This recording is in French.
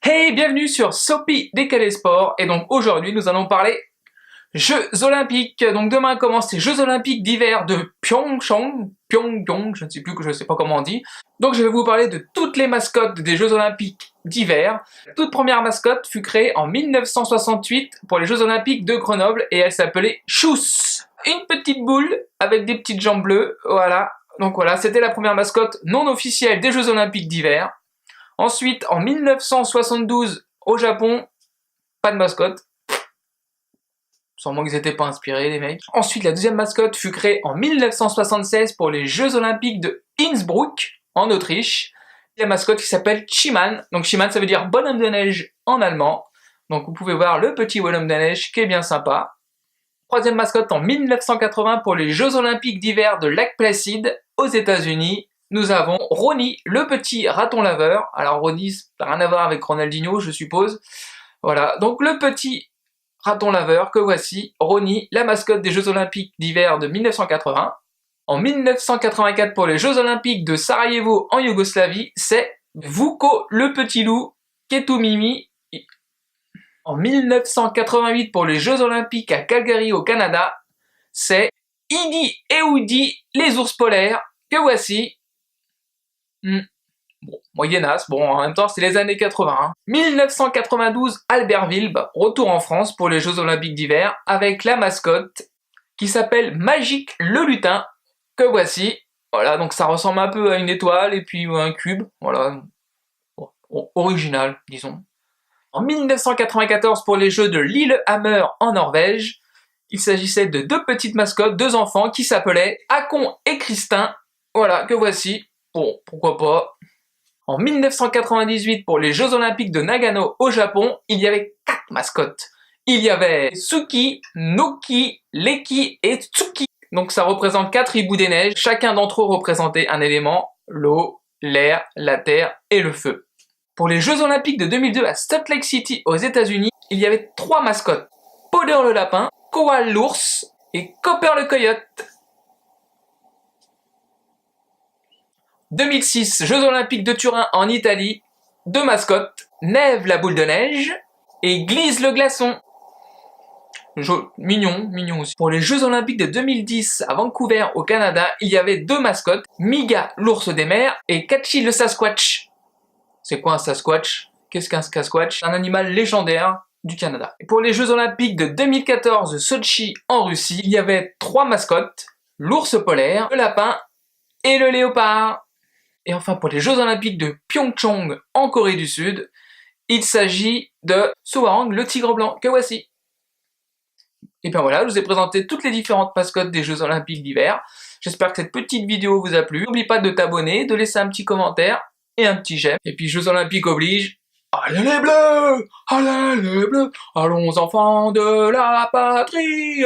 Hey, bienvenue sur Sopi Décalé Sport. Et donc aujourd'hui, nous allons parler Jeux Olympiques. Donc demain commencent les Jeux Olympiques d'hiver de Pyeongchang, je ne sais pas comment on dit. Donc je vais vous parler de toutes les mascottes des Jeux Olympiques d'hiver. La toute première mascotte fut créée en 1968 pour les Jeux Olympiques de Grenoble et elle s'appelait Chouss. Une petite boule avec des petites jambes bleues, voilà. Donc voilà, c'était la première mascotte non officielle des Jeux Olympiques d'hiver. Ensuite, en 1972, au Japon, pas de mascotte. Sûrement qu'ils n'étaient pas inspirés, les mecs. Ensuite, la deuxième mascotte fut créée en 1976 pour les Jeux Olympiques de Innsbruck, en Autriche. La mascotte qui s'appelle Chiman. Donc Chiman, ça veut dire bonhomme de neige en allemand. Donc vous pouvez voir le petit bonhomme de neige qui est bien sympa. Troisième mascotte en 1980 pour les Jeux Olympiques d'hiver de Lac Placide, aux États-Unis. Nous avons Ronnie, le petit raton laveur. Alors Ronnie, ça n'a rien à voir avec Ronaldinho, je suppose. Voilà, donc le petit raton laveur que voici, Ronnie, la mascotte des Jeux Olympiques d'hiver de 1980. En 1984, pour les Jeux Olympiques de Sarajevo en Yougoslavie, c'est Vuko, le petit loup, qui est tout mimi. En 1988, pour les Jeux Olympiques à Calgary au Canada, c'est Idi et Woody, les ours polaires, que voici. Bon, moyennasse, bon, en même temps, c'est les années 80. Hein. 1992, Albertville, retour en France pour les Jeux Olympiques d'hiver, avec la mascotte qui s'appelle Magique le lutin, que voici. Voilà, donc ça ressemble un peu à une étoile et puis un cube, voilà, original, disons. En 1994, pour les Jeux de Lillehammer en Norvège, il s'agissait de deux petites mascottes, deux enfants qui s'appelaient Hakon et Kristin. Voilà, que voici. Bon, pourquoi pas. En 1998, pour les Jeux Olympiques de Nagano au Japon, il y avait 4 mascottes. Il y avait Suki, Noki, Leki et Tsuki. Donc ça représente 4 hiboux des neiges. Chacun d'entre eux représentait un élément, l'eau, l'air, la terre et le feu. Pour les Jeux Olympiques de 2002 à Salt Lake City aux États-Unis, il y avait 3 mascottes. Powder le lapin, Koal l'ours et Copper le coyote. 2006, Jeux Olympiques de Turin en Italie, 2 mascottes, Neve la boule de neige et Glisse le glaçon. Mignon aussi. Pour les Jeux Olympiques de 2010 à Vancouver au Canada, il y avait 2 mascottes, Miga l'ours des mers et Kachi le Sasquatch. C'est quoi un Sasquatch? Qu'est-ce qu'un Sasquatch? Un animal légendaire du Canada. Et pour les Jeux Olympiques de 2014 Sochi en Russie, il y avait 3 mascottes, l'ours polaire, le lapin et le léopard. Et enfin, pour les Jeux Olympiques de Pyeongchang en Corée du Sud, il s'agit de Swarang, le tigre blanc, que voici. Et bien voilà, je vous ai présenté toutes les différentes mascottes des Jeux Olympiques d'hiver. J'espère que cette petite vidéo vous a plu. N'oublie pas de t'abonner, de laisser un petit commentaire et un petit j'aime. Et puis Jeux Olympiques oblige. Allez les bleus! Allez les bleus! Allons enfants de la patrie!